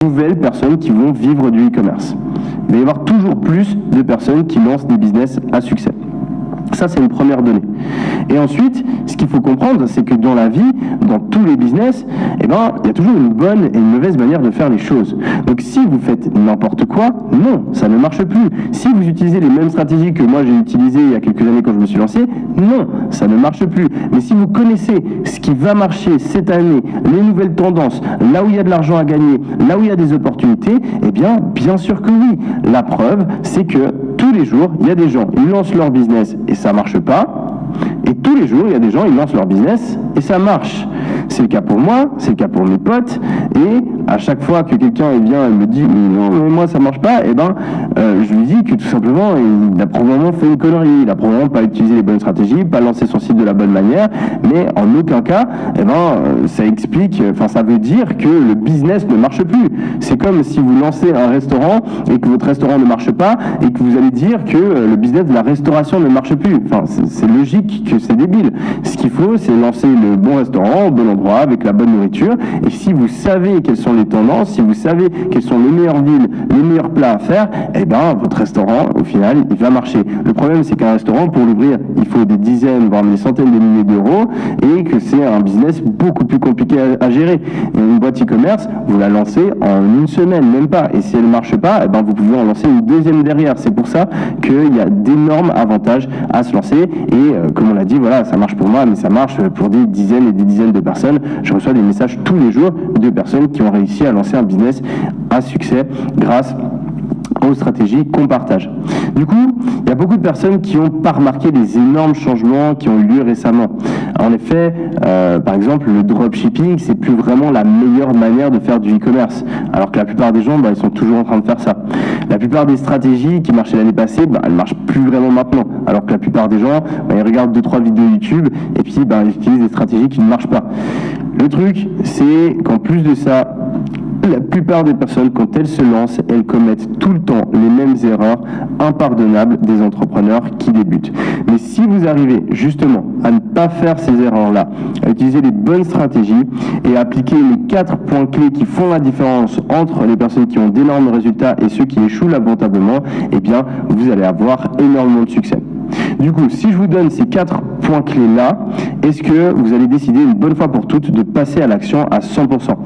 nouvelles personnes qui vont vivre du e-commerce. Il va y avoir toujours plus de personnes qui lancent des business à succès. Ça, c'est une première donnée. Et ensuite, ce qu'il faut comprendre, c'est que dans la vie, dans tous les business, il y a toujours une bonne et une mauvaise manière de faire les choses. Donc, si vous faites n'importe quoi, non, ça ne marche plus. Si vous utilisez les mêmes stratégies que moi j'ai utilisées il y a quelques années quand je me suis lancé, non, ça ne marche plus. Mais si vous connaissez ce qui va marcher cette année, les nouvelles tendances, là où il y a de l'argent à gagner, là où il y a des opportunités, bien sûr que oui. La preuve, c'est que tous les jours, il y a des gens, ils lancent leur business et ça marche pas. Et tous les jours, il y a des gens, ils lancent leur business et ça marche. C'est le cas pour moi, c'est le cas pour mes potes. Et à chaque fois que quelqu'un vient et me dit non, mais moi ça marche pas, je lui dis que tout simplement, il a probablement fait une connerie. Il a probablement pas utilisé les bonnes stratégies, pas lancé son site de la bonne manière. Mais en aucun cas, ça explique, ça veut dire que le business ne marche plus. C'est comme si vous lancez un restaurant et que votre restaurant ne marche pas et que vous allez dire que le business de la restauration ne marche plus. C'est logique que c'est débile. Ce qu'il faut, c'est lancer le bon restaurant au bon endroit avec la bonne nourriture. Et si vous savez quelles sont les tendances, si vous savez quelles sont les meilleures villes, les meilleurs plats à faire, votre restaurant, au final, il va marcher. Le problème, c'est qu'un restaurant, pour l'ouvrir, il faut des dizaines, voire des centaines de milliers d'euros et que c'est un business beaucoup plus compliqué à gérer. Et une boîte e-commerce, vous la lancez en une semaine, même pas. Et si elle ne marche pas, vous pouvez en lancer une deuxième derrière. C'est pour ça qu'il y a d'énormes avantages à se lancer. Et comme on l'a dit, voilà, ça marche pour moi, mais ça marche pour des dizaines et des dizaines de personnes. Je reçois des messages tous les jours de personnes qui ont réussi à lancer un business à succès grâce aux stratégies qu'on partage. Du coup, il y a beaucoup de personnes qui n'ont pas remarqué les énormes changements qui ont eu lieu récemment. En effet, par exemple, le dropshipping, c'est plus vraiment la meilleure manière de faire du e-commerce, alors que la plupart des gens, ils sont toujours en train de faire ça. La plupart des stratégies qui marchaient l'année passée, elles marchent plus vraiment maintenant, alors que la plupart des gens, ils regardent 2-3 vidéos YouTube et puis ils utilisent des stratégies qui ne marchent pas. Le truc, c'est qu'en plus de ça, la plupart des personnes, quand elles se lancent, elles commettent tout le temps les mêmes erreurs impardonnables des entrepreneurs qui débutent. Mais si vous arrivez justement à ne pas faire ces erreurs-là, à utiliser les bonnes stratégies et à appliquer les 4 points clés qui font la différence entre les personnes qui ont d'énormes résultats et ceux qui échouent lamentablement, vous allez avoir énormément de succès. Du coup, si je vous donne ces 4 points clés-là, est-ce que vous allez décider une bonne fois pour toutes de passer à l'action à 100%?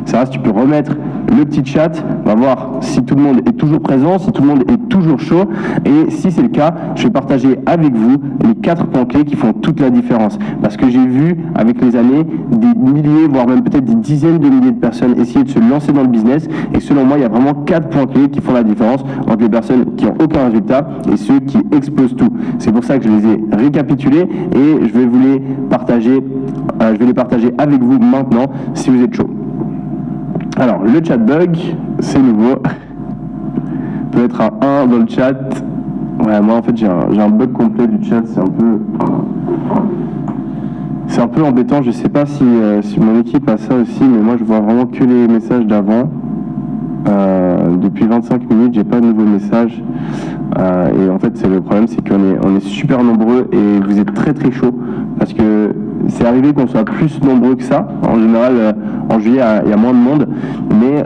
Ça, tu peux remettre le petit chat, on va voir si tout le monde est toujours présent, si tout le monde est toujours chaud, et si c'est le cas, je vais partager avec vous les 4 points clés qui font toute la différence. Parce que j'ai vu, avec les années, des milliers, voire même peut-être des dizaines de milliers de personnes essayer de se lancer dans le business, et selon moi, il y a vraiment 4 points clés qui font la différence entre les personnes qui n'ont aucun résultat et ceux qui explosent tout. C'est pour ça que je les ai récapitulés et je vais vous les partager, avec vous maintenant si vous êtes chaud. Alors, le chat bug, c'est nouveau. Peut être un 1 dans le chat. Ouais, moi en fait j'ai un bug complet du chat, c'est un peu embêtant. Je sais pas si mon équipe a ça aussi, mais moi je vois vraiment que les messages d'avant. Depuis 25 minutes, j'ai pas de nouveaux messages. Et en fait, le problème, c'est qu'on est super nombreux et vous êtes très très chaud parce que c'est arrivé qu'on soit plus nombreux que ça. En général, en juillet, il y a moins de monde, mais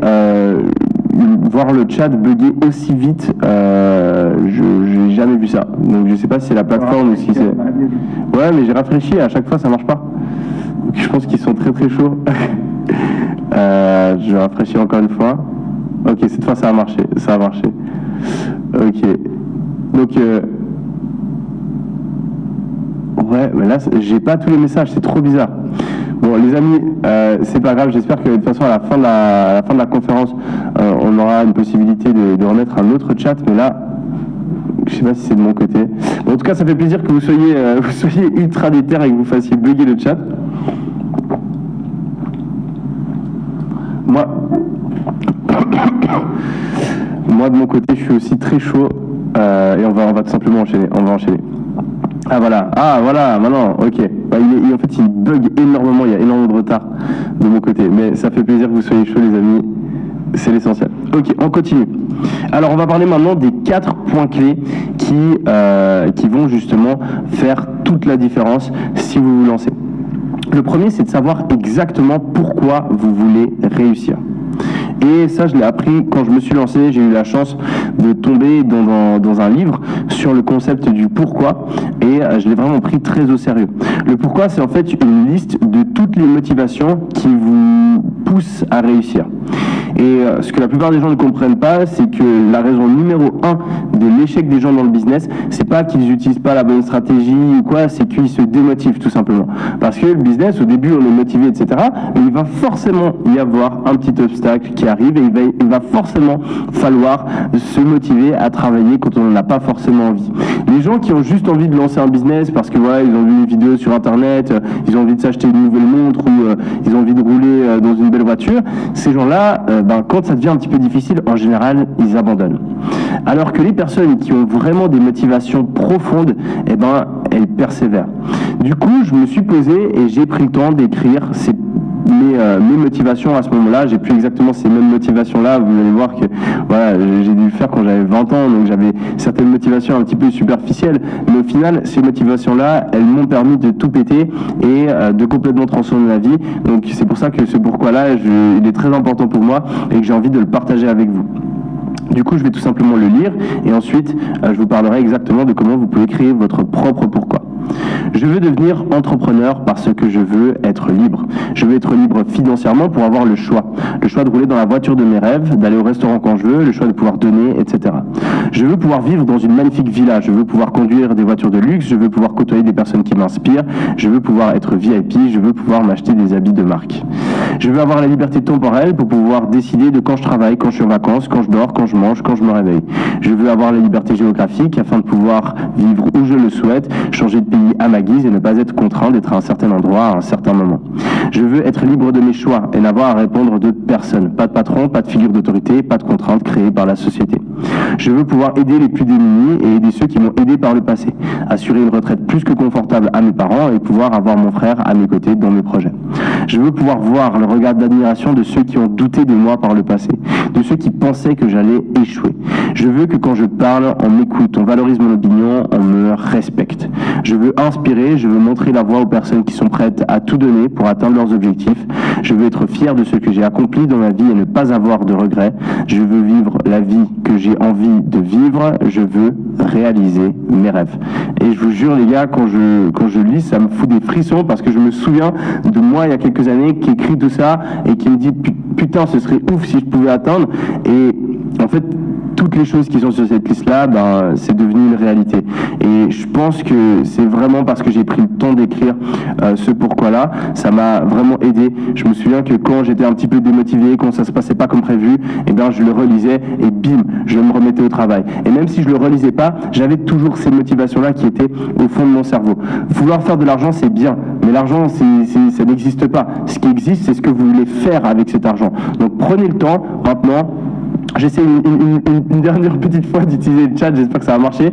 voir le chat bugger aussi vite, j'ai jamais vu ça. Donc je sais pas si c'est la plateforme ou si c'est. Ouais, mais j'ai rafraîchi et à chaque fois ça marche pas. Donc, je pense qu'ils sont très très chauds. Je rafraîchis encore une fois. Ok, cette fois ça a marché, Ok. Donc ouais, mais là j'ai pas tous les messages, c'est trop bizarre. Bon les amis, c'est pas grave, j'espère que de toute façon à la fin de la conférence, on aura une possibilité de remettre un autre chat, mais là, je sais pas si c'est de mon côté. Bon, en tout cas, ça fait plaisir que vous soyez ultra déter et que vous fassiez bugger le chat. Moi de mon côté, je suis aussi très chaud et on va tout simplement enchaîner. Ah voilà, maintenant, ok. En fait, il bug énormément, il y a énormément de retard de mon côté. Mais ça fait plaisir que vous soyez chauds, les amis. C'est l'essentiel. Ok, on continue. Alors, on va parler maintenant des 4 points clés qui vont justement faire toute la différence si vous vous lancez. Le premier, c'est de savoir exactement pourquoi vous voulez réussir. Et ça, je l'ai appris quand je me suis lancé. J'ai eu la chance de tomber dans un livre sur le concept du pourquoi, et je l'ai vraiment pris très au sérieux. Le pourquoi, c'est en fait une liste de toutes les motivations qui vous poussent à réussir. Et ce que la plupart des gens ne comprennent pas, c'est que la raison numéro 1 de l'échec des gens dans le business, c'est pas qu'ils n'utilisent pas la bonne stratégie ou quoi, c'est qu'ils se démotivent tout simplement. Parce que le business, au début, on est motivé, etc. Mais il va forcément y avoir un petit obstacle qui arrive, et il va forcément falloir se motiver à travailler quand on n'en a pas forcément envie. Les gens qui ont juste envie de lancer un business parce que voilà, ils ont vu une vidéo sur internet, ils ont envie de s'acheter une nouvelle montre, ou ils ont envie de rouler dans une belle voiture, ces gens-là, quand ça devient un petit peu difficile, en général, ils abandonnent. Alors que les personnes qui ont vraiment des motivations profondes, elles persévèrent. Du coup, je me suis posé et j'ai pris le temps d'écrire mes motivations à ce moment-là. J'ai plus exactement ces mêmes motivations-là. Vous allez voir que voilà, j'ai dû le faire quand j'avais 20 ans, donc j'avais certaines motivations un petit peu superficielles. Mais au final, ces motivations-là, elles m'ont permis de tout péter et de complètement transformer ma vie. Donc c'est pour ça que ce pourquoi-là, il est très important pour moi et que j'ai envie de le partager avec vous. Du coup, je vais tout simplement le lire et ensuite, je vous parlerai exactement de comment vous pouvez créer votre propre pourquoi. Je veux devenir entrepreneur parce que je veux être libre. Je veux être libre financièrement pour avoir le choix. Le choix de rouler dans la voiture de mes rêves, d'aller au restaurant quand je veux, le choix de pouvoir donner, etc. Je veux pouvoir vivre dans une magnifique villa. Je veux pouvoir conduire des voitures de luxe. Je veux pouvoir côtoyer des personnes qui m'inspirent. Je veux pouvoir être VIP. Je veux pouvoir m'acheter des habits de marque. Je veux avoir la liberté temporelle pour pouvoir décider de quand je travaille, quand je suis en vacances, quand je dors, quand je mange, quand je me réveille. Je veux avoir la liberté géographique afin de pouvoir vivre où je le souhaite, changer de pays à ma guise et ne pas être contraint d'être à un certain endroit à un certain moment. Je veux être libre de mes choix et n'avoir à répondre de personne. Pas de patron, pas de figure d'autorité, pas de contraintes créées par la société. Je veux pouvoir aider les plus démunis et aider ceux qui m'ont aidé par le passé. Assurer une retraite plus que confortable à mes parents et pouvoir avoir mon frère à mes côtés dans mes projets. Je veux pouvoir voir le regard d'admiration de ceux qui ont douté de moi par le passé, de ceux qui pensaient que j'allais échouer. Je veux que quand je parle, on m'écoute, on valorise mon opinion, on me respecte. Je veux inspirer, je veux montrer la voie aux personnes qui sont prêtes à tout donner pour atteindre leurs objectifs. Je veux être fier de ce que j'ai accompli dans ma vie et ne pas avoir de regrets. Je veux vivre la vie que j'ai envie de vivre. Je veux réaliser mes rêves. Et je vous jure les gars, quand je lis, ça me fout des frissons parce que je me souviens de moi il y a quelques années qui écrit tout ça et qui me dit putain ce serait ouf si je pouvais atteindre. Et en fait, toutes les choses qui sont sur cette liste-là, c'est devenu une réalité. Et je pense que c'est vraiment parce que j'ai pris le temps d'écrire ce pourquoi-là, ça m'a vraiment aidé. Je me souviens que quand j'étais un petit peu démotivé, quand ça se passait pas comme prévu, je le relisais et bim, je me remettais au travail. Et même si je le relisais pas, j'avais toujours ces motivations-là qui étaient au fond de mon cerveau. Vouloir faire de l'argent, c'est bien, mais l'argent, ça n'existe pas. Ce qui existe, c'est ce que vous voulez faire avec cet argent. Donc prenez le temps maintenant. J'essaie une dernière petite fois d'utiliser le chat, j'espère que ça va marcher.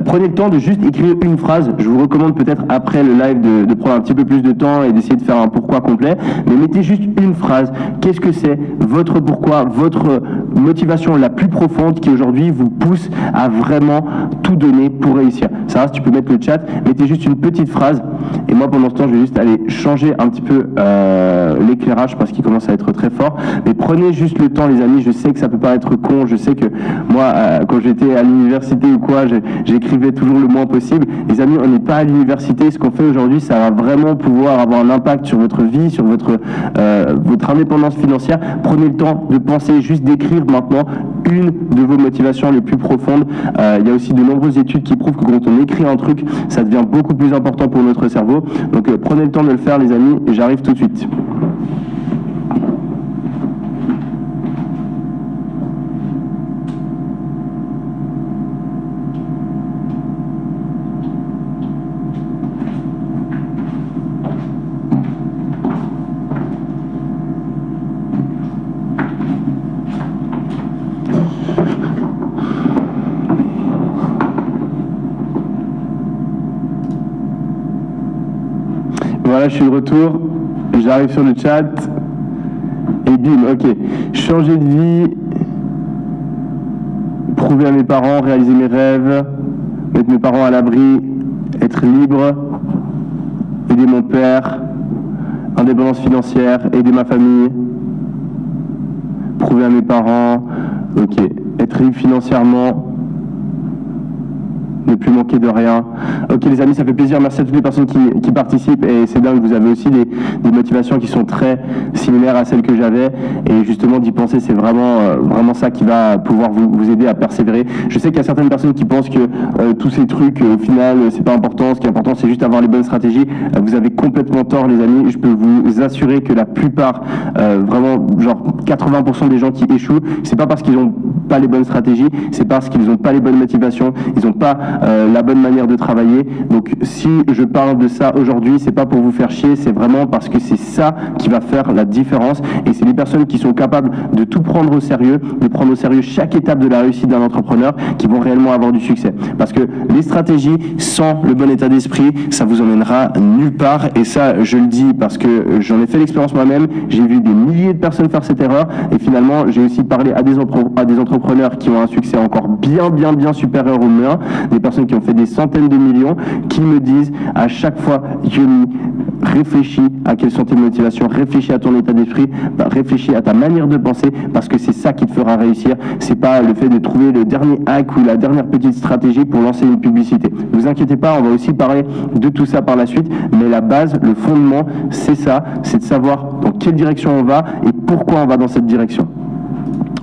Prenez le temps de juste écrire une phrase. Je vous recommande peut-être après le live de prendre un petit peu plus de temps et d'essayer de faire un pourquoi complet. Mais mettez juste une phrase. Qu'est-ce que c'est votre pourquoi, votre motivation la plus profonde qui aujourd'hui vous pousse à vraiment tout donner pour réussir. Ça, tu peux mettre le chat. Mettez juste une petite phrase. Et moi, pendant ce temps, je vais juste aller changer un petit peu l'éclairage parce qu'il commence à être très fort. Mais prenez juste le temps, les amis. Je sais que ça peut pas être con, je sais que moi quand j'étais à l'université ou quoi, j'écrivais toujours le moins possible. Les amis, on n'est pas à l'université, ce qu'on fait aujourd'hui, ça va vraiment pouvoir avoir un impact sur votre vie, sur votre indépendance financière. Prenez le temps de penser, juste d'écrire maintenant une de vos motivations les plus profondes. Il y a aussi de nombreuses études qui prouvent que quand on écrit un truc, ça devient beaucoup plus important pour notre cerveau. Donc prenez le temps de le faire les amis, et j'arrive tout de suite. Voilà, je suis de retour, j'arrive sur le chat, et bim, ok. Changer de vie, prouver à mes parents, réaliser mes rêves, mettre mes parents à l'abri, être libre, aider mon père, indépendance financière, aider ma famille, prouver à mes parents, ok, être libre financièrement, ne plus manquer de rien. Ok les amis, ça fait plaisir, merci à toutes les personnes qui participent et c'est dingue, vous avez aussi des motivations qui sont très similaires à celles que j'avais et justement d'y penser c'est vraiment ça qui va pouvoir vous aider à persévérer. Je sais qu'il y a certaines personnes qui pensent que tous ces trucs au final c'est pas important, ce qui est important c'est juste avoir les bonnes stratégies. Vous avez complètement tort les amis, je peux vous assurer que la plupart, vraiment genre 80% des gens qui échouent, c'est pas parce qu'ils n'ont pas les bonnes stratégies, c'est parce qu'ils n'ont pas les bonnes motivations, ils n'ont pas la bonne manière de travailler. Donc si je parle de ça aujourd'hui, c'est pas pour vous faire chier, c'est vraiment parce que c'est ça qui va faire la différence et c'est les personnes qui sont capables de tout prendre au sérieux, de prendre au sérieux chaque étape de la réussite d'un entrepreneur qui vont réellement avoir du succès. Parce que les stratégies sans le bon état d'esprit, ça vous emmènera nulle part et ça je le dis parce que j'en ai fait l'expérience moi-même, j'ai vu des milliers de personnes faire cette erreur et finalement j'ai aussi parlé à des entrepreneurs qui ont un succès encore bien supérieur au mien, des personnes qui ont fait des centaines de millions, qui me disent à chaque fois, Yoni, réfléchis à quelles sont tes motivations, réfléchis à ton état d'esprit, réfléchis à ta manière de penser, parce que c'est ça qui te fera réussir. C'est pas le fait de trouver le dernier hack ou la dernière petite stratégie pour lancer une publicité. Ne vous inquiétez pas, on va aussi parler de tout ça par la suite, mais la base, le fondement, c'est ça, c'est de savoir dans quelle direction on va et pourquoi on va dans cette direction.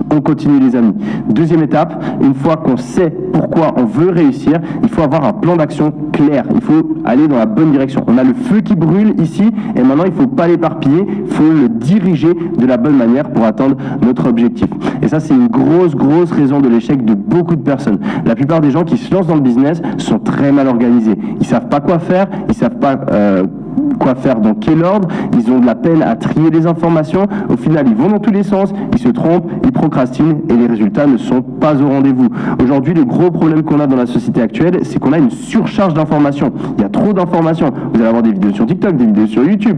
On continue les amis. Deuxième étape, une fois qu'on sait pourquoi on veut réussir, il faut avoir un plan d'action clair. Il faut aller dans la bonne direction. On a le feu qui brûle ici et maintenant il ne faut pas l'éparpiller, il faut le diriger de la bonne manière pour atteindre notre objectif. Et ça c'est une grosse raison de l'échec de beaucoup de personnes. La plupart des gens qui se lancent dans le business sont très mal organisés. Ils ne savent pas quoi faire, ils ne savent pas quoi faire dans quel ordre, ils ont de la peine à trier les informations, au final ils vont dans tous les sens, ils se trompent, ils procrastinent et les résultats ne sont pas au rendez-vous. Aujourd'hui le gros problème qu'on a dans la société actuelle, c'est qu'on a une surcharge d'informations, il y a trop d'informations, vous allez avoir des vidéos sur TikTok, des vidéos sur YouTube,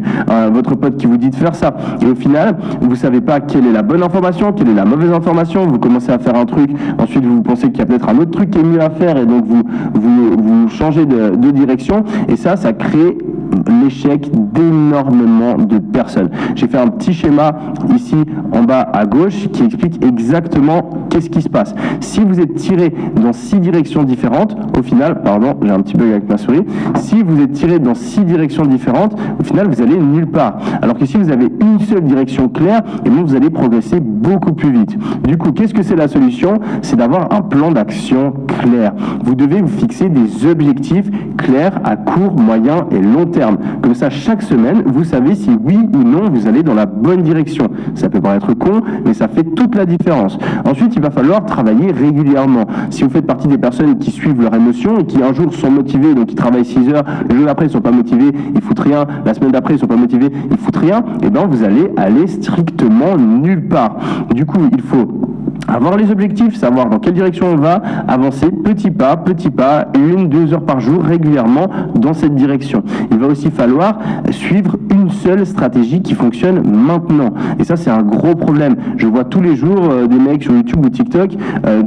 votre pote qui vous dit de faire ça, et au final vous ne savez pas quelle est la bonne information, quelle est la mauvaise information, vous commencez à faire un truc, ensuite vous pensez qu'il y a peut-être un autre truc qui est mieux à faire et donc vous changez de direction et ça crée l'échec d'énormément de personnes. J'ai fait un petit schéma ici en bas à gauche qui explique exactement qu'est-ce qui se passe. Si vous êtes tiré dans 6 directions différentes, au final, pardon, j'ai un petit bug avec ma souris, si vous êtes tiré dans 6 directions différentes, au final vous allez nulle part. Alors que si vous avez une seule direction claire, et bien vous allez progresser beaucoup plus vite. Du coup, qu'est-ce que c'est la solution? C'est d'avoir un plan d'action clair. Vous devez vous fixer des objectifs clairs à court, moyen et long terme. Comme ça, chaque semaine, vous savez si oui ou non vous allez dans la bonne direction. Ça peut paraître con, mais ça fait toute la différence. Ensuite, il va falloir travailler régulièrement. Si vous faites partie des personnes qui suivent leurs émotions et qui un jour sont motivées, donc ils travaillent 6 heures, le jour d'après ils ne sont pas motivés, ils foutent rien, la semaine d'après ils ne sont pas motivés, ils foutent rien, et bien vous allez aller strictement nulle part. Du coup, il faut avoir les objectifs, savoir dans quelle direction on va, avancer petit pas, 1-2 heures par jour régulièrement dans cette direction. Il va aussi falloir suivre une seule stratégie qui fonctionne maintenant. Et ça, c'est un gros problème. Je vois tous les jours des mecs sur YouTube ou TikTok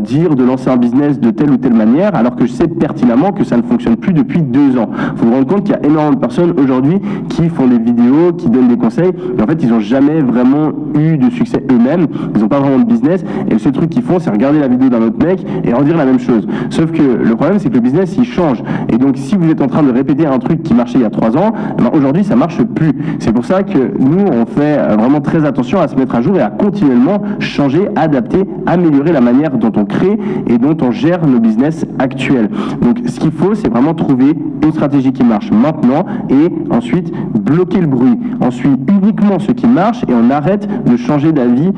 dire de lancer un business de telle ou telle manière, alors que je sais pertinemment que ça ne fonctionne plus depuis 2 ans. Il faut vous rendre compte qu'il y a énormément de personnes aujourd'hui qui font des vidéos, qui donnent des conseils, mais en fait, ils n'ont jamais vraiment eu de succès eux-mêmes. Ils n'ont pas vraiment de business. Et le seul truc qu'ils font, c'est regarder la vidéo d'un autre mec et redire la même chose. Sauf que le problème, c'est que le business, il change. Et donc, si vous êtes en train de répéter un truc qui marchait il y a 3 ans, ben aujourd'hui, ça marche plus. C'est pour ça que nous, on fait vraiment très attention à se mettre à jour et à continuellement changer, adapter, améliorer la manière dont on crée et dont on gère nos business actuels. Donc, ce qu'il faut, c'est vraiment trouver une stratégie qui marche maintenant et ensuite bloquer le bruit. On suit uniquement ce qui marche et on arrête de changer d'avis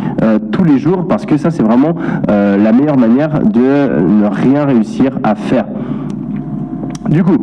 tous les jours parce que ça, c'est vraiment la meilleure manière de ne rien réussir à faire. Du coup,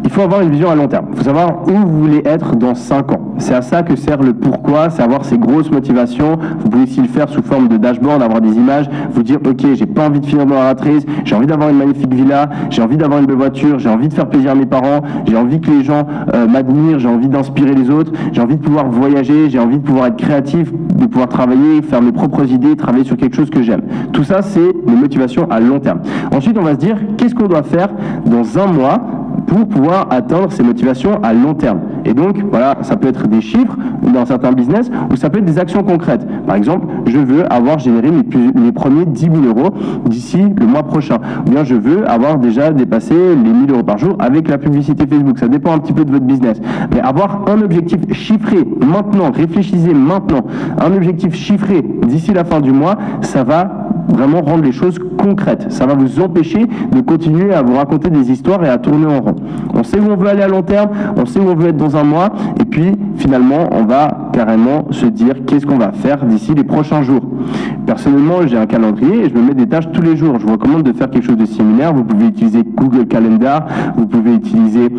il faut avoir une vision à long terme. Il faut savoir où vous voulez être dans 5 ans. C'est à ça que sert le pourquoi, c'est avoir ces grosses motivations. Vous pouvez aussi le faire sous forme de dashboard, avoir des images, vous dire ok, j'ai pas envie de finir dans la rat race, j'ai envie d'avoir une magnifique villa, j'ai envie d'avoir une belle voiture, j'ai envie de faire plaisir à mes parents, j'ai envie que les gens m'admirent, j'ai envie d'inspirer les autres, j'ai envie de pouvoir voyager, j'ai envie de pouvoir être créatif, de pouvoir travailler, faire mes propres idées, travailler sur quelque chose que j'aime. Tout ça, c'est les motivations à long terme. Ensuite, on va se dire qu'est-ce qu'on doit faire dans 1 mois pour pouvoir atteindre ces motivations à long terme. Et donc, voilà, ça peut être des chiffres dans certains business ou ça peut être des actions concrètes. Par exemple, je veux avoir généré mes premiers 10 000 euros d'ici le mois prochain. Ou bien je veux avoir déjà dépassé les 1 000 euros par jour avec la publicité Facebook. Ça dépend un petit peu de votre business. Mais avoir un objectif chiffré maintenant, réfléchissez maintenant, un objectif chiffré d'ici la fin du mois, ça va vraiment rendre les choses concrètes. Ça va vous empêcher de continuer à vous raconter des histoires et à tourner en rond. On sait où on veut aller à long terme, on sait où on veut être dans un mois, et puis finalement, on va carrément se dire qu'est-ce qu'on va faire d'ici les prochains jours. Personnellement, j'ai un calendrier et je me mets des tâches tous les jours. Je vous recommande de faire quelque chose de similaire. Vous pouvez utiliser Google Calendar, vous pouvez utiliser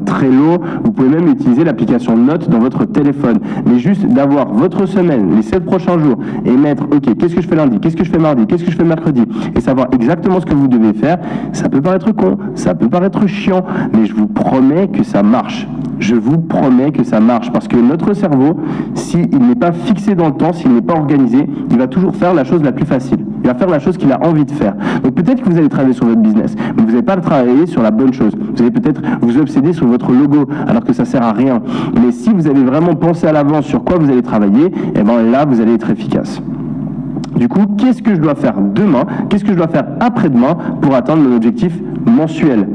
Trello, vous pouvez même utiliser l'application Notes dans votre téléphone. Mais juste d'avoir votre semaine, les 7 prochains jours, et mettre, ok, qu'est-ce que je fais lundi, qu'est-ce que je fais mardi, qu'est-ce que je fais mercredi, et savoir exactement ce que vous devez faire, ça peut paraître con, ça peut paraître chiant, mais je vous promets que ça marche. Je vous promets que ça marche, parce que notre cerveau, s'il n'est pas fixé dans le temps, s'il n'est pas organisé, il va toujours faire la chose la plus facile. Il va faire la chose qu'il a envie de faire. Donc peut-être que vous allez travailler sur votre business, mais vous n'allez pas travailler sur la bonne chose. Vous allez peut-être vous obséder sur votre logo, alors que ça sert à rien. Mais si vous avez vraiment pensé à l'avance sur quoi vous allez travailler, et bien là, vous allez être efficace. Du coup, qu'est-ce que je dois faire demain? Qu'est-ce que je dois faire après-demain pour atteindre mon objectif mensuel?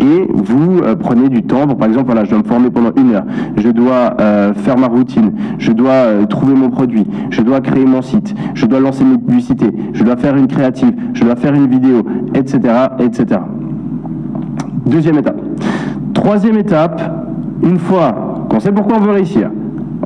Et vous prenez du temps. Bon, par exemple, voilà, je dois me former pendant 1 heure. Je dois faire ma routine. Je dois trouver mon produit. Je dois créer mon site. Je dois lancer mes publicités. Je dois faire une créative. Je dois faire une vidéo, etc., etc. Deuxième étape. Troisième étape, une fois qu'on sait pourquoi on veut réussir,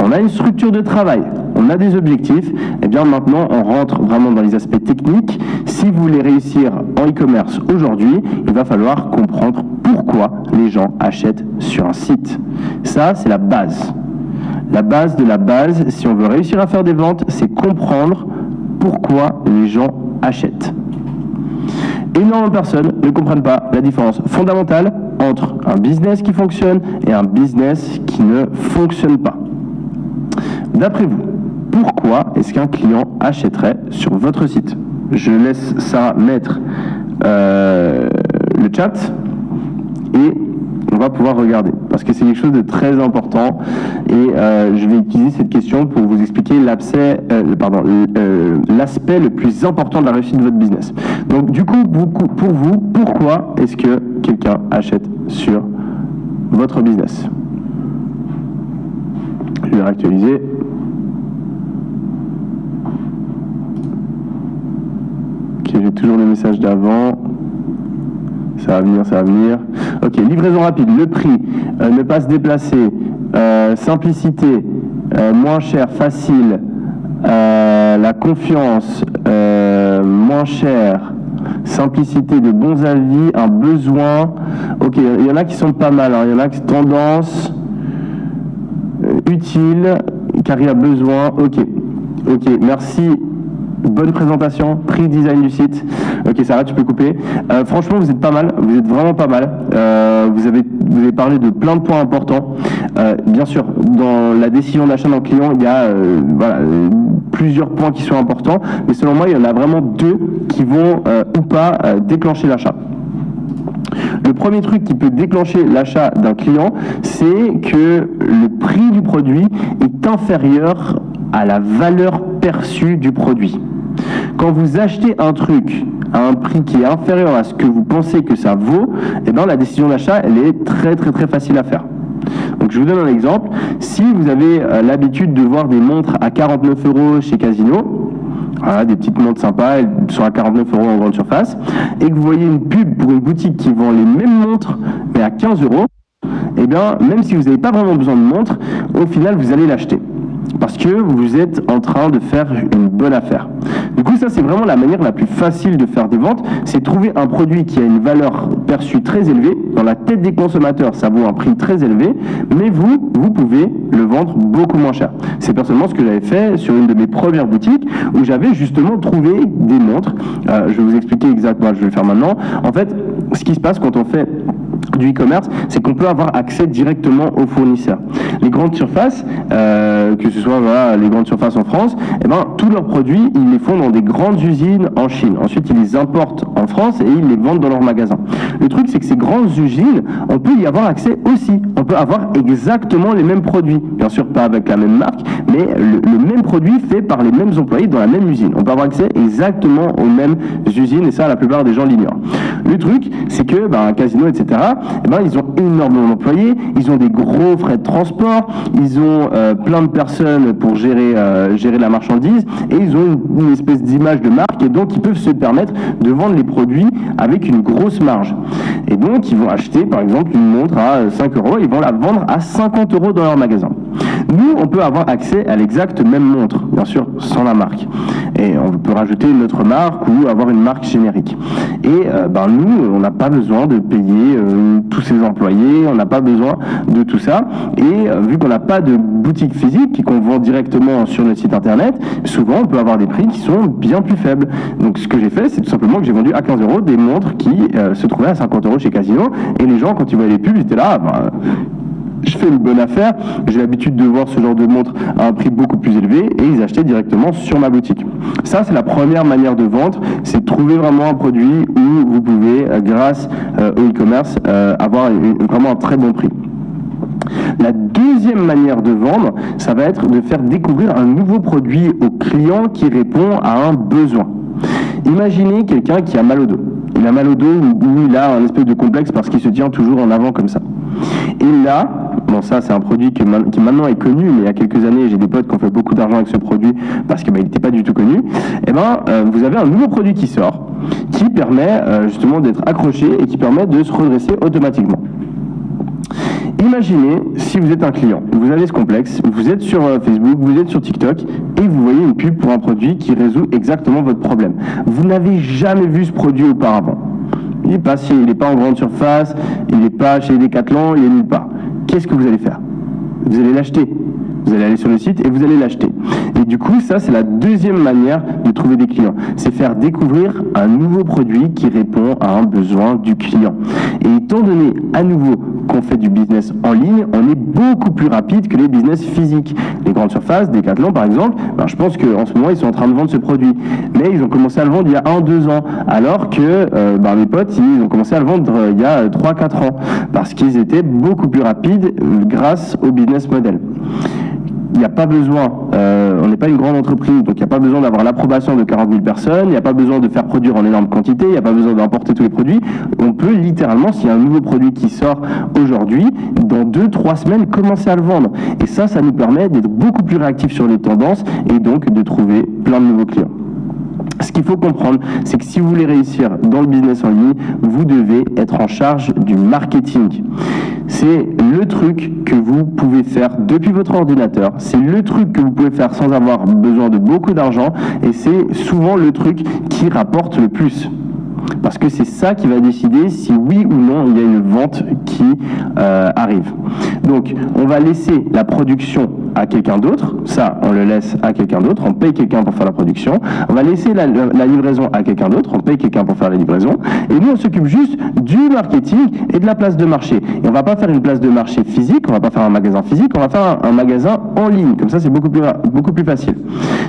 on a une structure de travail, on a des objectifs, et bien maintenant on rentre vraiment dans les aspects techniques. Si vous voulez réussir en e-commerce aujourd'hui, il va falloir comprendre pourquoi les gens achètent sur un site. Ça, c'est la base. La base de la base, si on veut réussir à faire des ventes, c'est comprendre pourquoi les gens achètent. Énormément de personnes ne comprennent pas la différence fondamentale entre un business qui fonctionne et un business qui ne fonctionne pas. D'après vous, pourquoi est-ce qu'un client achèterait sur votre site? Je laisse ça mettre le chat et on va pouvoir regarder parce que c'est quelque chose de très important et je vais utiliser cette question pour vous expliquer l'aspect le plus important de la réussite de votre business. Donc du coup, pour vous, pourquoi est-ce que quelqu'un achète sur votre business? Je vais réactualiser. Ok, j'ai toujours le message d'avant. Ça va venir, ça va venir. Ok, livraison rapide, le prix, ne pas se déplacer, simplicité, moins cher, facile, la confiance, moins cher, simplicité, de bons avis, un besoin. Ok, il y en a qui sont pas mal, hein. Il y en a qui tendance, utile, car il y a besoin. Ok, merci. Bonne présentation, prix design du site. Ok, Sarah, tu peux couper. Franchement, vous êtes pas mal, vous êtes vraiment pas mal. Vous avez parlé de plein de points importants. Bien sûr, dans la décision d'achat d'un client, il y a plusieurs points qui sont importants, mais selon moi, il y en a vraiment 2 qui vont ou pas déclencher l'achat. Le premier truc qui peut déclencher l'achat d'un client, c'est que le prix du produit est inférieur à la valeur perçue du produit. Quand vous achetez un truc à un prix qui est inférieur à ce que vous pensez que ça vaut, eh bien la décision d'achat, elle est très facile à faire. Donc je vous donne un exemple. Si vous avez l'habitude de voir des montres à 49 € chez Casino, voilà, des petites montres sympas, elles sont à 49 € en grande surface, et que vous voyez une pub pour une boutique qui vend les mêmes montres, mais à 15 €, eh bien, même si vous n'avez pas vraiment besoin de montre, au final, vous allez l'acheter. Parce que vous êtes en train de faire une bonne affaire. Du coup, ça, c'est vraiment la manière la plus facile de faire des ventes, c'est trouver un produit qui a une valeur perçue très élevée. Dans la tête des consommateurs, ça vaut un prix très élevé, mais vous pouvez le vendre beaucoup moins cher. C'est personnellement ce que j'avais fait sur une de mes premières boutiques, où j'avais justement trouvé des montres. Je vais vous expliquer exactement, je vais le faire maintenant. En fait, ce qui se passe quand on fait du e-commerce, c'est qu'on peut avoir accès directement aux fournisseurs. Les grandes surfaces, que ce soit les grandes surfaces en France, eh ben, tous leurs produits, ils les font dans des grandes usines en Chine. Ensuite, ils les importent en France et ils les vendent dans leurs magasins. Le truc, c'est que ces grandes usines, on peut y avoir accès aussi. On peut avoir exactement les mêmes produits. Bien sûr, pas avec la même marque, mais le même produit fait par les mêmes employés dans la même usine. On peut avoir accès exactement aux mêmes usines et ça, la plupart des gens l'ignorent. Le truc, c'est que un casino, etc., ils ont énormément d'employés, ils ont des gros frais de transport, ils ont plein de personnes pour gérer la marchandise et ils ont une espèce d'image de marque et donc ils peuvent se permettre de vendre les produits avec une grosse marge. Et donc ils vont acheter par exemple une montre à 5 euros, ils vont la vendre à 50 euros dans leur magasin. Nous, on peut avoir accès à l'exacte même montre, bien sûr, sans la marque. Et on peut rajouter une autre marque ou avoir une marque générique. Et nous, on n'a pas besoin de payer tous ces employés, on n'a pas besoin de tout ça. Et vu qu'on n'a pas de boutique physique et qu'on vend directement sur notre site internet, souvent on peut avoir des prix qui sont bien plus faibles. Donc ce que j'ai fait, c'est tout simplement que j'ai vendu à 15 euros des montres qui se trouvaient à 50 euros chez Casino. Et les gens, quand ils voyaient les pubs, ils étaient là, je fais une bonne affaire, j'ai l'habitude de voir ce genre de montre à un prix beaucoup plus élevé et ils achetaient directement sur ma boutique. Ça, c'est la première manière de vendre, c'est de trouver vraiment un produit où vous pouvez, grâce au e-commerce, avoir vraiment un très bon prix. La deuxième manière de vendre, ça va être de faire découvrir un nouveau produit au client qui répond à un besoin. Imaginez quelqu'un qui a mal au dos. Il a mal au dos ou il a un espèce de complexe parce qu'il se tient toujours en avant comme ça. Et là, ça c'est un produit qui maintenant est connu, mais il y a quelques années j'ai des potes qui ont fait beaucoup d'argent avec ce produit parce qu'il n'était pas du tout connu. Vous avez un nouveau produit qui sort, qui permet justement d'être accroché et qui permet de se redresser automatiquement. Imaginez si vous êtes un client, vous avez ce complexe, vous êtes sur Facebook, vous êtes sur TikTok et vous voyez une pub pour un produit qui résout exactement votre problème. Vous n'avez jamais vu ce produit auparavant. Il n'est pas en grande surface, il n'est pas chez Decathlon, il n'est nulle part. Qu'est-ce que vous allez faire? Vous allez l'acheter. Vous allez aller sur le site et vous allez l'acheter. Et du coup, ça, c'est la deuxième manière de trouver des clients. C'est faire découvrir un nouveau produit qui répond à un besoin du client. Et étant donné, à nouveau, qu'on fait du business en ligne, on est beaucoup plus rapide que les business physiques. Les grandes surfaces, Decathlon par exemple, je pense qu'en ce moment, ils sont en train de vendre ce produit. Mais ils ont commencé à le vendre il y a 1-2 ans. Alors que mes potes, ils ont commencé à le vendre il y a 3-4 ans. Parce qu'ils étaient beaucoup plus rapides grâce au business model. Il n'y a pas besoin, on n'est pas une grande entreprise, donc il n'y a pas besoin d'avoir l'approbation de 40 000 personnes, il n'y a pas besoin de faire produire en énorme quantité, il n'y a pas besoin d'importer tous les produits. On peut littéralement, s'il y a un nouveau produit qui sort aujourd'hui, dans 2-3 semaines, commencer à le vendre. Et ça nous permet d'être beaucoup plus réactifs sur les tendances et donc de trouver plein de nouveaux clients. Ce qu'il faut comprendre, c'est que si vous voulez réussir dans le business en ligne, vous devez être en charge du marketing. C'est le truc que vous pouvez faire depuis votre ordinateur, c'est le truc que vous pouvez faire sans avoir besoin de beaucoup d'argent et c'est souvent le truc qui rapporte le plus. Parce que c'est ça qui va décider si oui ou non il y a une vente qui arrive. Donc, on va laisser la production à quelqu'un d'autre. Ça, on le laisse à quelqu'un d'autre. On paye quelqu'un pour faire la production. On va laisser la livraison à quelqu'un d'autre. On paye quelqu'un pour faire la livraison. Et nous, on s'occupe juste du marketing et de la place de marché. Et on va pas faire une place de marché physique. On va pas faire un magasin physique. On va faire un magasin en ligne. Comme ça, c'est beaucoup plus facile.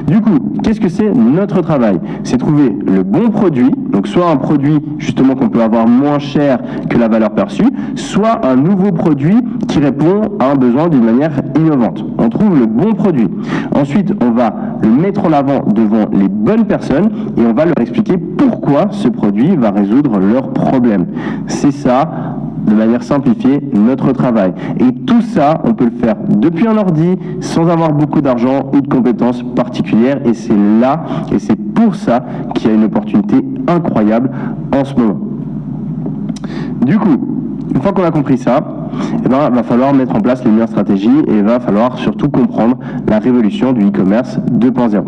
Du coup, qu'est-ce que c'est notre travail? C'est trouver le bon produit. Donc, soit un produit justement qu'on peut avoir moins cher que la valeur perçue, soit un nouveau produit qui répond à un besoin d'une manière innovante. On trouve le bon produit. Ensuite, on va le mettre en avant devant les bonnes personnes et on va leur expliquer pourquoi ce produit va résoudre leurs problèmes. C'est ça, de manière simplifiée, notre travail. Et tout ça, on peut le faire depuis un ordi, sans avoir beaucoup d'argent ou de compétences particulières. Et c'est là, et c'est pour ça qu'il y a une opportunité incroyable en ce moment. Du coup, une fois qu'on a compris ça, il va falloir mettre en place les meilleures stratégies et il va falloir surtout comprendre la révolution du e-commerce 2.0.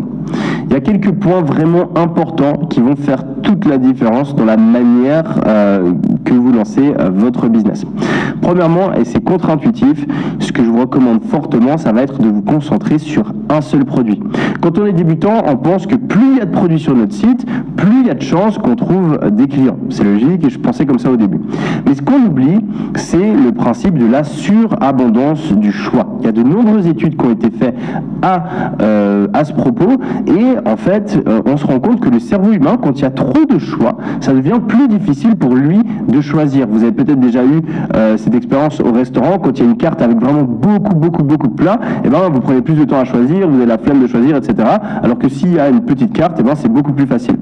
Il y a quelques points vraiment importants qui vont faire toute la différence dans la manière que vous lancez votre business. Premièrement, et c'est contre-intuitif, ce que je vous recommande fortement, ça va être de vous concentrer sur un seul produit. Quand on est débutant, on pense que plus il y a de produits sur notre site, plus il y a de chances qu'on trouve des clients. C'est logique et je pensais comme ça au début. Mais ce qu'on oublie, c'est le principe de la surabondance du choix. Il y y a de nombreuses études qui ont été faites à ce propos, et en fait, on se rend compte que le cerveau humain, quand il y a trop de choix, ça devient plus difficile pour lui de choisir. Vous avez peut-être déjà eu cette expérience au restaurant, quand il y a une carte avec vraiment beaucoup de plats, et ben vous prenez plus de temps à choisir, vous avez la flemme de choisir, etc. Alors que s'il y a une petite carte, et ben c'est beaucoup plus facile.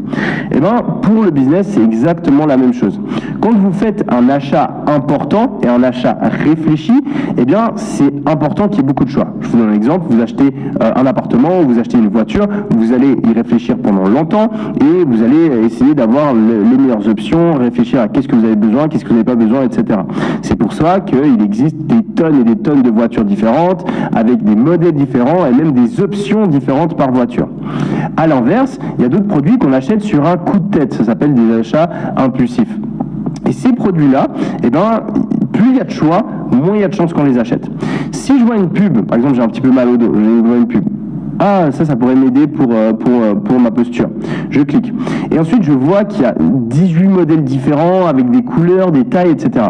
Et ben pour le business, c'est exactement la même chose. Quand vous faites un achat important et un achat réfléchi, eh bien c'est important qu'il y ait beaucoup de choix. Je vous donne un exemple, vous achetez un appartement ou vous achetez une voiture, vous allez y réfléchir pendant longtemps et vous allez essayer d'avoir les meilleures options, réfléchir à qu'est-ce que vous avez besoin, qu'est-ce que vous n'avez pas besoin, etc. C'est pour ça qu'il existe des tonnes et des tonnes de voitures différentes, avec des modèles différents et même des options différentes par voiture. À l'inverse, il y a d'autres produits qu'on achète sur un coup de tête, ça s'appelle des achats impulsifs. Et ces produits-là, eh ben, plus il y a de choix, moins il y a de chances qu'on les achète. Si je vois une pub, par exemple j'ai un petit peu mal au dos, je vois une pub, ah, ça pourrait m'aider pour ma posture. Je clique. Et ensuite, je vois qu'il y a 18 modèles différents avec des couleurs, des tailles, etc.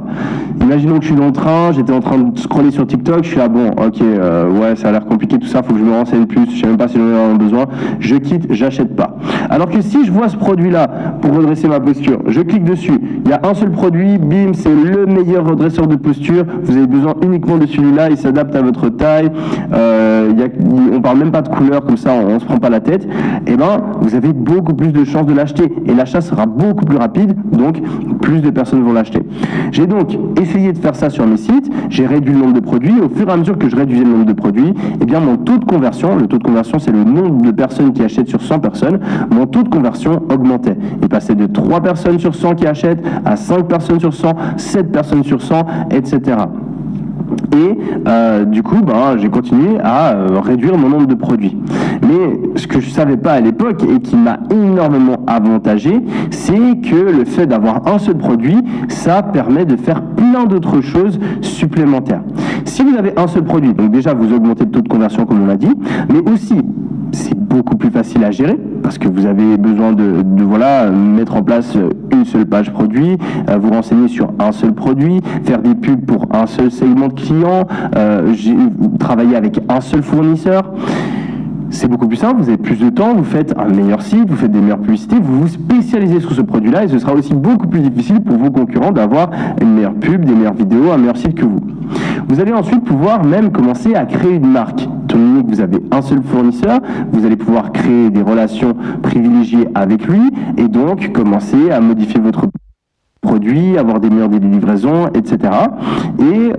Imaginons que je suis dans le train, j'étais en train de scroller sur TikTok, je suis là, bon, ok, ouais, ça a l'air compliqué tout ça, faut que je me renseigne plus, je sais même pas si j'en ai vraiment besoin, je quitte, j'achète pas. Alors que si je vois ce produit-là pour redresser ma posture, je clique dessus, il y a un seul produit, bim, c'est le meilleur redresseur de posture, vous avez besoin uniquement de celui-là, il s'adapte à votre taille, on parle même pas de couleur, comme ça on se prend pas la tête, et ben vous avez beaucoup plus de chances de l'acheter et l'achat sera beaucoup plus rapide, donc plus de personnes vont l'acheter. J'ai donc essayé de faire ça sur mes sites, j'ai réduit le nombre de produits, au fur et à mesure que je réduisais le nombre de produits, et bien mon taux de conversion, le taux de conversion c'est le nombre de personnes qui achètent sur 100 personnes, mon taux de conversion augmentait. Il passait de 3 personnes sur 100 qui achètent à 5 personnes sur 100, 7 personnes sur 100, etc. Et du coup, j'ai continué à réduire mon nombre de produits. Mais ce que je ne savais pas à l'époque et qui m'a énormément avantagé, c'est que le fait d'avoir un seul produit, ça permet de faire plein d'autres choses supplémentaires. Si vous avez un seul produit, donc déjà vous augmentez le taux de conversion comme on l'a dit, mais aussi c'est beaucoup plus facile à gérer parce que vous avez besoin de mettre en place une seule page produit, vous renseigner sur un seul produit, faire des pubs pour un seul segment de clients, travailler avec un seul fournisseur. C'est beaucoup plus simple, vous avez plus de temps, vous faites un meilleur site, vous faites des meilleures publicités, vous vous spécialisez sur ce produit-là et ce sera aussi beaucoup plus difficile pour vos concurrents d'avoir une meilleure pub, des meilleures vidéos, un meilleur site que vous. Vous allez ensuite pouvoir même commencer à créer une marque. Étant donné que vous avez un seul fournisseur, vous allez pouvoir créer des relations privilégiées avec lui et donc commencer à modifier votre produits, avoir des meilleurs délais de livraison, etc. Et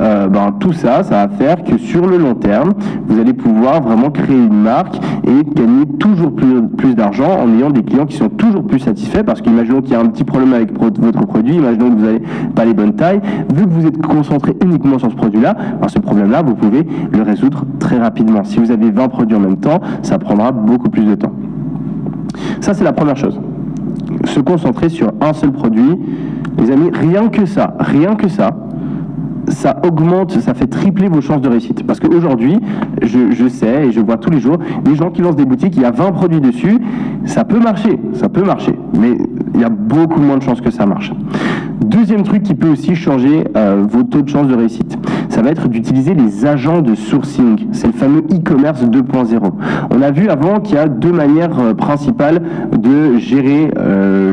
tout ça, ça va faire que sur le long terme, vous allez pouvoir vraiment créer une marque et gagner toujours plus d'argent en ayant des clients qui sont toujours plus satisfaits parce qu'imaginons qu'il y a un petit problème avec votre produit, imaginons que vous n'avez pas les bonnes tailles, vu que vous êtes concentré uniquement sur ce produit-là, ce problème-là, vous pouvez le résoudre très rapidement. Si vous avez 20 produits en même temps, ça prendra beaucoup plus de temps. Ça, c'est la première chose. Se concentrer sur un seul produit. Les amis, rien que ça, ça augmente, ça fait tripler vos chances de réussite. Parce qu'aujourd'hui, je sais et je vois tous les jours, des gens qui lancent des boutiques, il y a 20 produits dessus, ça peut marcher, mais il y a beaucoup moins de chances que ça marche. Deuxième truc qui peut aussi changer vos taux de chance de réussite, ça va être d'utiliser les agents de sourcing. C'est le fameux e-commerce 2.0. On a vu avant qu'il y a deux manières principales de gérer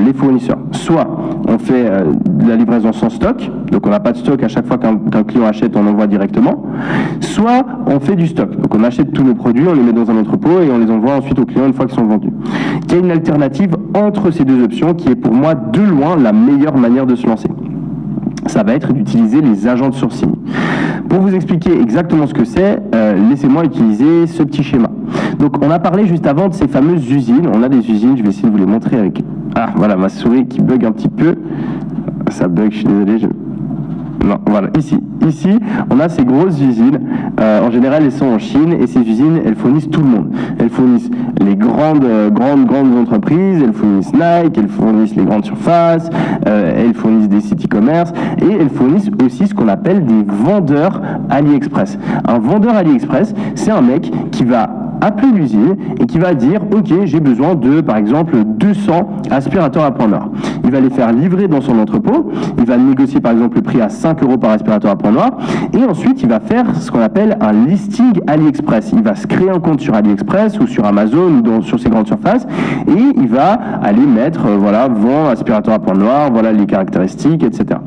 les fournisseurs. Soit on fait de la livraison sans stock, donc on n'a pas de stock à chaque fois qu'un client achète, on envoie directement. Soit on fait du stock, donc on achète tous nos produits, on les met dans un entrepôt et on les envoie ensuite aux clients une fois qu'ils sont vendus. Il y a une alternative entre ces deux options qui est pour moi de loin la meilleure manière de se lancer. Ça va être d'utiliser les agents de sourcing. Pour vous expliquer exactement ce que c'est, laissez-moi utiliser ce petit schéma. Donc on a parlé juste avant de ces fameuses usines. On a des usines, je vais essayer de vous les montrer avec... Ah voilà, ma souris qui bug un petit peu. Ça bug, je suis désolé. Non, voilà, ici, on a ces grosses usines. En général, elles sont en Chine et ces usines, elles fournissent tout le monde. Elles fournissent les grandes entreprises, elles fournissent Nike, elles fournissent les grandes surfaces, elles fournissent des sites e-commerce et elles fournissent aussi ce qu'on appelle des vendeurs AliExpress. Un vendeur AliExpress, c'est un mec qui va appeler l'usine et qui va dire ok, j'ai besoin de par exemple 200 aspirateurs à point mort. il va les faire livrer dans son entrepôt, il va négocier par exemple le prix à 5 € par aspirateur à point noir, et ensuite il va faire ce qu'on appelle un listing AliExpress. Il va se créer un compte sur AliExpress ou sur Amazon ou sur ces grandes surfaces, et il va aller mettre, voilà, vend aspirateur à point noir, voilà les caractéristiques, etc.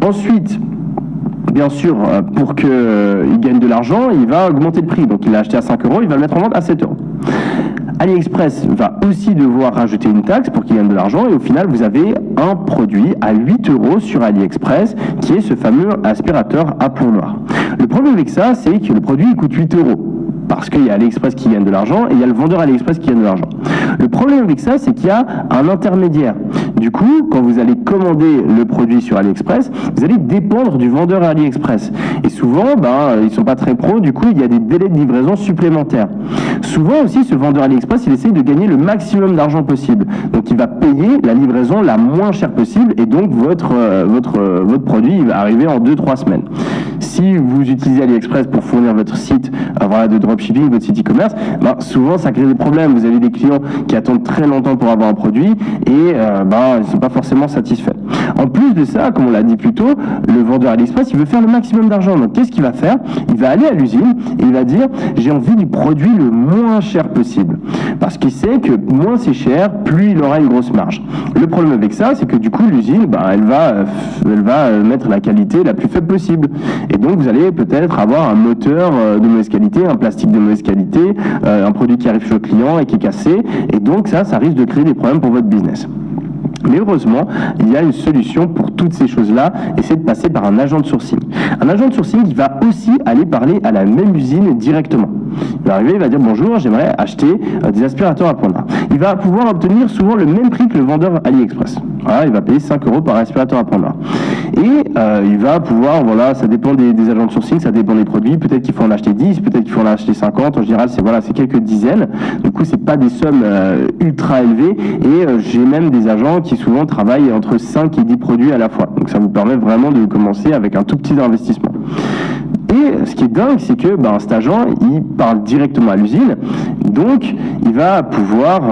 Ensuite, bien sûr, pour qu'il gagne de l'argent, il va augmenter le prix. Donc il l'a acheté à 5 €, il va le mettre en vente à 7 €. AliExpress va aussi devoir rajouter une taxe pour qu'il gagne de l'argent, et au final vous avez un produit à 8 € sur AliExpress qui est ce fameux aspirateur à plomb noir. Le problème avec ça, c'est que le produit il coûte 8 € parce qu'il y a AliExpress qui gagne de l'argent et il y a le vendeur AliExpress qui gagne de l'argent. Le problème avec ça, c'est qu'il y a un intermédiaire. Du coup, quand vous allez commander le produit sur AliExpress, vous allez dépendre du vendeur AliExpress. Et souvent, ils ne sont pas très pros, du coup, il y a des délais de livraison supplémentaires. Souvent aussi, ce vendeur AliExpress, il essaye de gagner le maximum d'argent possible. Donc, il va payer la livraison la moins chère possible, et donc votre produit il va arriver en 2-3 semaines. Si vous utilisez AliExpress pour fournir votre site de dropshipping, votre site e-commerce, souvent ça crée des problèmes. Vous avez des clients qui attendent très longtemps pour avoir un produit et ils ne sont pas forcément satisfaits. En plus de ça, comme on l'a dit plus tôt, le vendeur AliExpress, il veut faire le maximum d'argent. Donc qu'est-ce qu'il va faire? Il va aller à l'usine et il va dire j'ai envie du produit le moins cher possible. Parce qu'il sait que moins c'est cher, plus il aura une grosse marge. Le problème avec ça, c'est que du coup l'usine, elle va mettre la qualité la plus faible possible. Et donc vous allez peut-être avoir un moteur de mauvaise qualité, un plastique de mauvaise qualité, un produit qui arrive chez le client et qui est cassé. Et donc ça risque de créer des problèmes pour votre business. Mais heureusement, il y a une solution pour toutes ces choses-là, et c'est de passer par un agent de sourcing. Un agent de sourcing, il va aussi aller parler à la même usine directement. Il va arriver, il va dire bonjour, j'aimerais acheter des aspirateurs à point noir. Il va pouvoir obtenir souvent le même prix que le vendeur AliExpress. Voilà, il va payer 5 € par aspirateur à point noir. Et il va pouvoir, ça dépend des agents de sourcing, ça dépend des produits. Peut-être qu'il faut en acheter 10, peut-être qu'il faut en acheter 50. En général, c'est quelques dizaines. Du coup, c'est pas des sommes ultra élevées. Et j'ai même des agents qui souvent travaillent entre 5 et 10 produits à la fois. Donc ça vous permet vraiment de commencer avec un tout petit investissement. Et ce qui est dingue, c'est que cet agent, il parle directement à l'usine, donc il va pouvoir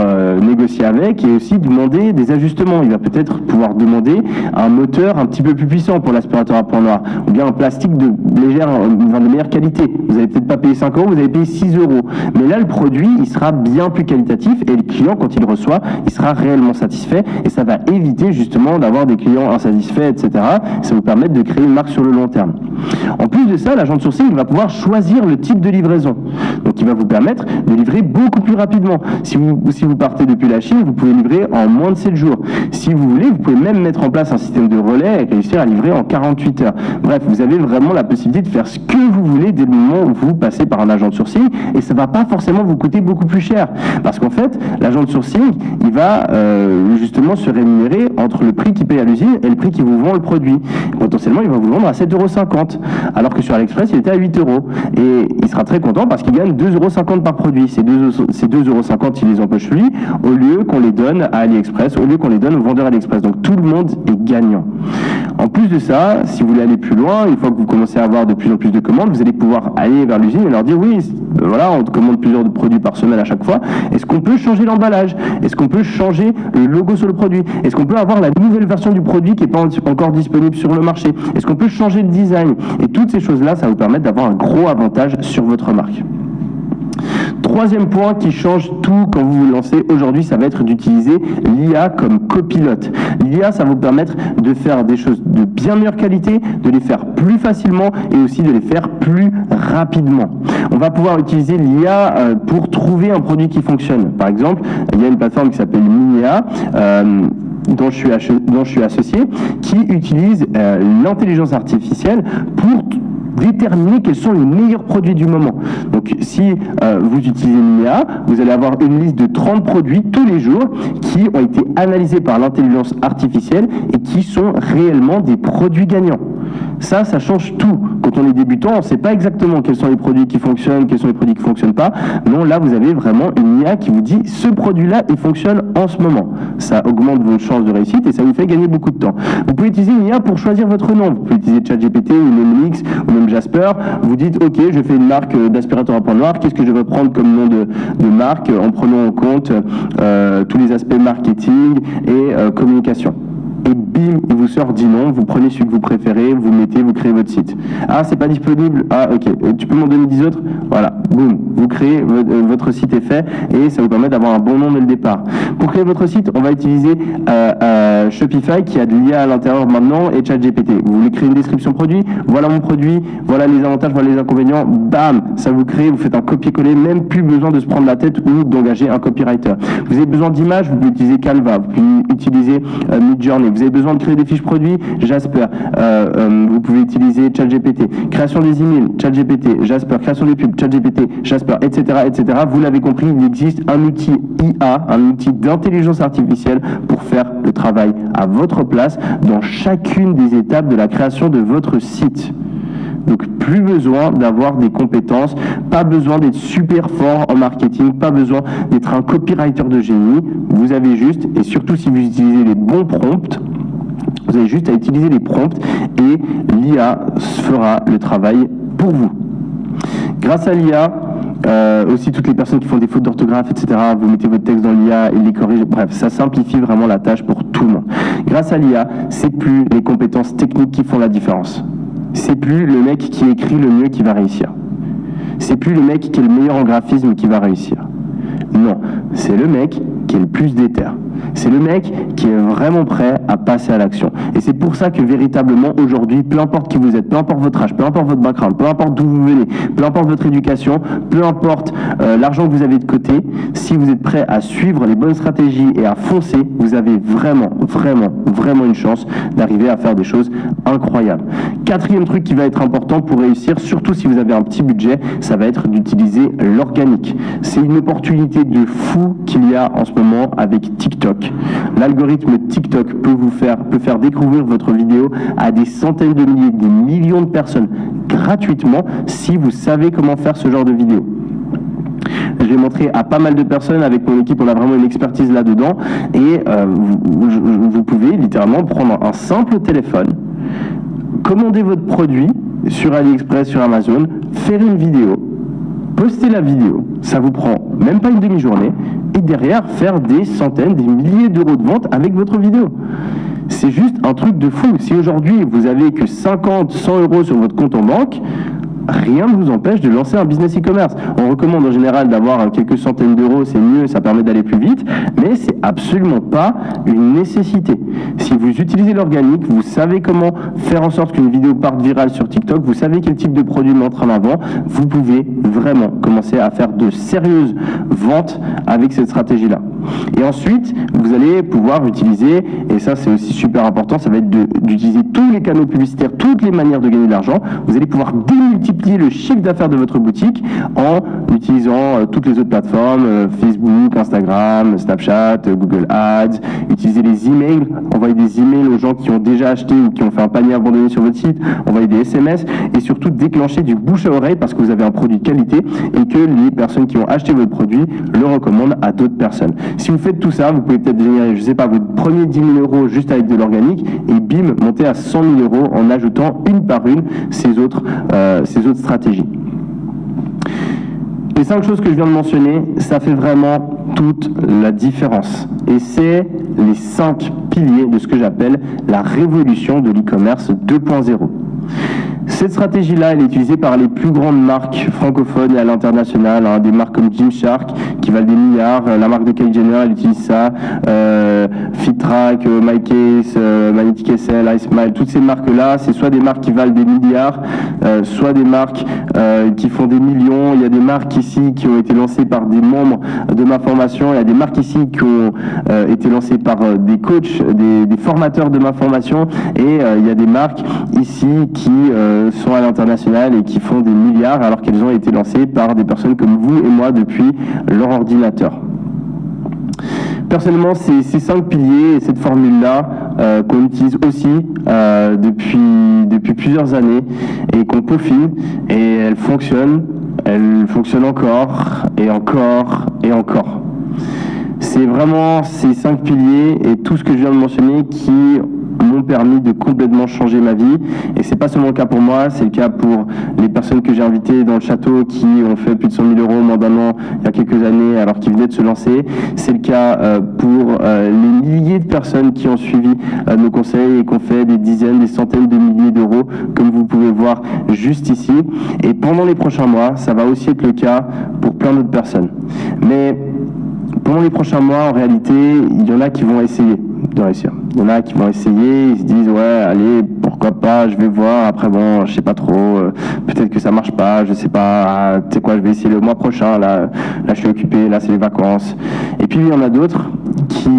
négocier avec et aussi demander des ajustements. Il va peut-être pouvoir demander un moteur un petit peu plus puissant pour l'aspirateur à point noir, ou bien un plastique de meilleure qualité. Vous n'allez peut-être pas payer 5 €, vous allez payer 6 €. Mais là, le produit, il sera bien plus qualitatif et le client, quand il le reçoit, il sera réellement satisfait et ça va éviter justement d'avoir des clients insatisfaits, etc. Ça vous permet de créer une marque sur le long terme. En plus de ça, l'agent de sourcing il va pouvoir choisir le type de livraison. Donc il va vous permettre de livrer beaucoup plus rapidement. Si vous partez depuis la Chine, vous pouvez livrer en moins de 7 jours. Si vous voulez, vous pouvez même mettre en place un système de relais et réussir à livrer en 48 heures. Bref, vous avez vraiment la possibilité de faire ce que vous voulez dès le moment où vous passez par un agent de sourcing, et ça ne va pas forcément vous coûter beaucoup plus cher. Parce qu'en fait, l'agent de sourcing, il va justement se rémunérer entre le prix qu'il paye à l'usine et le prix qu'il vous vend le produit. Potentiellement, il va vous vendre à 7,50 €, alors que sur AliExpress, il était à 8 €. Et il sera très content parce qu'il gagne 2,50 € par produit. Ces 2,50 €, il les empoche lui, au lieu qu'on les donne à AliExpress, au lieu qu'on les donne au vendeur AliExpress. Donc tout le monde est gagnant. En plus de ça, si vous voulez aller plus loin, une fois que vous commencez à avoir de plus en plus de commandes, vous allez pouvoir aller vers l'usine et leur dire oui, on commande plusieurs produits par semaine à chaque fois. Est-ce qu'on peut changer l'emballage? Est-ce qu'on peut changer le logo sur le produit? Est-ce qu'on peut avoir la nouvelle version du produit qui n'est pas encore disponible sur le marché? Est-ce qu'on peut changer le design? Et toutes ces choses-là, ça va vous permettre d'avoir un gros avantage sur votre marque. Troisième point qui change tout quand vous vous lancez aujourd'hui, ça va être d'utiliser l'IA comme copilote. L'IA, ça va vous permettre de faire des choses de bien meilleure qualité, de les faire plus facilement et aussi de les faire plus rapidement. On va pouvoir utiliser l'IA pour trouver un produit qui fonctionne. Par exemple, il y a une plateforme qui s'appelle Minea, dont je suis associé, qui utilise l'intelligence artificielle pour déterminer quels sont les meilleurs produits du moment. Donc si vous utilisez l'IA, vous allez avoir une liste de 30 produits tous les jours qui ont été analysés par l'intelligence artificielle et qui sont réellement des produits gagnants. Ça change tout. Quand on est débutant, on ne sait pas exactement quels sont les produits qui fonctionnent, quels sont les produits qui ne fonctionnent pas. Non, là, vous avez vraiment une IA qui vous dit ce produit-là, il fonctionne en ce moment. Ça augmente vos chances de réussite et ça vous fait gagner beaucoup de temps. Vous pouvez utiliser une IA pour choisir votre nom. Vous pouvez utiliser ChatGPT ou Nemlix ou même Jasper. Vous dites, OK, je fais une marque d'aspirateur à point noir. Qu'est-ce que je vais prendre comme nom de marque en prenant en compte tous les aspects marketing et communication. Et bim, il vous sort 10 noms, vous prenez celui que vous préférez, vous mettez, vous créez votre site. Ah, c'est pas disponible? Ah, ok. Tu peux m'en donner 10 autres? Voilà, boum, vous créez, votre site est fait et ça vous permet d'avoir un bon nom dès le départ. Pour créer votre site, on va utiliser Shopify qui a de l'IA à l'intérieur maintenant et ChatGPT. Vous voulez créer une description produit? Voilà mon produit, voilà les avantages, voilà les inconvénients, bam, ça vous crée, vous faites un copier-coller, même plus besoin de se prendre la tête ou d'engager un copywriter. Vous avez besoin d'images, vous pouvez utiliser Canva, vous pouvez utiliser Midjourney. Vous avez besoin de créer des fiches produits, Jasper. Vous pouvez utiliser ChatGPT. Création des emails, ChatGPT, Jasper. Création des pubs, ChatGPT, Jasper, etc., etc. Vous l'avez compris, il existe un outil IA, un outil d'intelligence artificielle pour faire le travail à votre place dans chacune des étapes de la création de votre site. Donc plus besoin d'avoir des compétences, pas besoin d'être super fort en marketing, pas besoin d'être un copywriter de génie. Vous avez juste, et surtout si vous utilisez les bons prompts, vous avez juste à utiliser les prompts et l'IA fera le travail pour vous. Grâce à l'IA, aussi toutes les personnes qui font des fautes d'orthographe, etc., vous mettez votre texte dans l'IA, il les corrige, bref, ça simplifie vraiment la tâche pour tout le monde. Grâce à l'IA, c'est plus les compétences techniques qui font la différence. C'est plus le mec qui écrit le mieux qui va réussir. C'est plus le mec qui est le meilleur en graphisme qui va réussir. Non, c'est le mec qui est le plus déter. C'est le mec qui est vraiment prêt à passer à l'action. Et c'est pour ça que véritablement aujourd'hui, peu importe qui vous êtes, peu importe votre âge, peu importe votre background, peu importe d'où vous venez, peu importe votre éducation, peu importe l'argent que vous avez de côté, si vous êtes prêt à suivre les bonnes stratégies et à foncer, vous avez vraiment une chance d'arriver à faire des choses incroyables. Quatrième truc qui va être important pour réussir, surtout si vous avez un petit budget, ça va être d'utiliser l'organique. C'est une opportunité de fou qu'il y a en ce moment avec TikTok. L'algorithme TikTok peut faire découvrir votre vidéo à des centaines de milliers, des millions de personnes gratuitement si vous savez comment faire ce genre de vidéo. Je l'ai montré à pas mal de personnes, avec mon équipe on a vraiment une expertise là-dedans et vous pouvez littéralement prendre un simple téléphone, commander votre produit sur AliExpress, sur Amazon, faire une vidéo, poster la vidéo, ça vous prend même pas une demi-journée, et derrière faire des centaines, des milliers d'euros de vente avec votre vidéo. C'est juste un truc de fou. Si aujourd'hui vous avez que 50, 100 euros sur votre compte en banque, rien ne vous empêche de lancer un business e-commerce. On recommande en général d'avoir quelques centaines d'euros, c'est mieux, ça permet d'aller plus vite, mais c'est absolument pas une nécessité. Si vous utilisez l'organique, vous savez comment faire en sorte qu'une vidéo parte virale sur TikTok, vous savez quel type de produit mettre en avant, vous pouvez vraiment commencer à faire de sérieuses ventes avec cette stratégie-là. Et ensuite, vous allez pouvoir utiliser, et ça c'est aussi super important, ça va être d'utiliser tous les canaux publicitaires, toutes les manières de gagner de l'argent. Vous allez pouvoir démultiplier le chiffre d'affaires de votre boutique en utilisant toutes les autres plateformes, Facebook, Instagram, Snapchat, Google Ads, utiliser les emails, envoyer des emails aux gens qui ont déjà acheté ou qui ont fait un panier abandonné sur votre site, envoyer des SMS et surtout déclencher du bouche à oreille parce que vous avez un produit de qualité et que les personnes qui ont acheté votre produit le recommandent à d'autres personnes. Si vous faites tout ça, vous pouvez peut-être générer, je sais pas, votre premier 10 000 euros juste avec de l'organique et bim, monter à 100 000 euros en ajoutant une par une ces autres stratégies. Les 5 choses que je viens de mentionner, ça fait vraiment toute la différence. Et c'est les 5 piliers de ce que j'appelle la révolution de l'e-commerce 2.0. Cette stratégie-là, elle est utilisée par les plus grandes marques francophones et à l'international, hein, des marques comme Gymshark qui valent des milliards, la marque de Kylie Jenner, elle utilise ça, FitTrack, MyCase, Magnetic SL, iSmile, toutes ces marques-là, c'est soit des marques qui valent des milliards, soit des marques qui font des millions. Il y a des marques ici qui ont été lancées par des membres de ma formation, il y a des marques ici qui ont été lancées par des coachs, des formateurs de ma formation, et il y a des marques ici qui sont à l'international et qui font des milliards alors qu'elles ont été lancées par des personnes comme vous et moi depuis leur ordinateur. Personnellement, c'est ces 5 piliers et cette formule-là qu'on utilise aussi depuis plusieurs années et qu'on peaufine, et elle fonctionne encore et encore et encore. C'est vraiment ces 5 piliers et tout ce que je viens de mentionner qui m'ont permis de complètement changer ma vie. Et c'est pas seulement le cas pour moi, c'est le cas pour les personnes que j'ai invitées dans le château qui ont fait plus de 100 000 € en moins d'un an il y a quelques années alors qu'ils venaient de se lancer. C'est le cas pour les milliers de personnes qui ont suivi nos conseils et qui ont fait des dizaines, des centaines de milliers d'euros, comme vous pouvez voir juste ici. Et pendant les prochains mois, ça va aussi être le cas pour plein d'autres personnes. Mais pendant les prochains mois, en réalité, il y en a qui vont essayer de réussir. Il y en a qui vont essayer, ils se disent ouais, allez, pourquoi pas, je vais voir, après bon, je sais pas trop, peut-être que ça marche pas, je sais pas, tu sais quoi, je vais essayer le mois prochain, là je suis occupé, là c'est les vacances. Et puis il y en a d'autres qui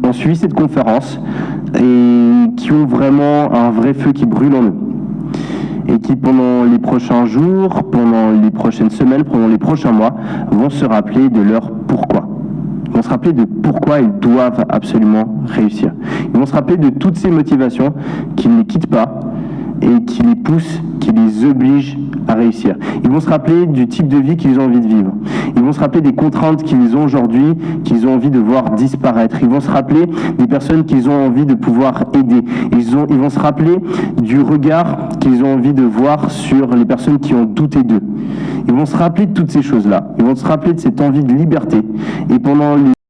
ont suivi cette conférence et qui ont vraiment un vrai feu qui brûle en eux. Et qui, pendant les prochains jours, pendant les prochaines semaines, pendant les prochains mois, vont se rappeler de leur pourquoi. Ils vont se rappeler de pourquoi ils doivent absolument réussir. Ils vont se rappeler de toutes ces motivations qui ne les quittent pas et qui les poussent, qui les obligent à réussir. Ils vont se rappeler du type de vie qu'ils ont envie de vivre. Ils vont se rappeler des contraintes qu'ils ont aujourd'hui, qu'ils ont envie de voir disparaître. Ils vont se rappeler des personnes qu'ils ont envie de pouvoir aider. Ils vont se rappeler du regard qu'ils ont envie de voir sur les personnes qui ont douté d'eux. Ils vont se rappeler de toutes ces choses-là. Ils vont se rappeler de cette envie de liberté. Et pendant les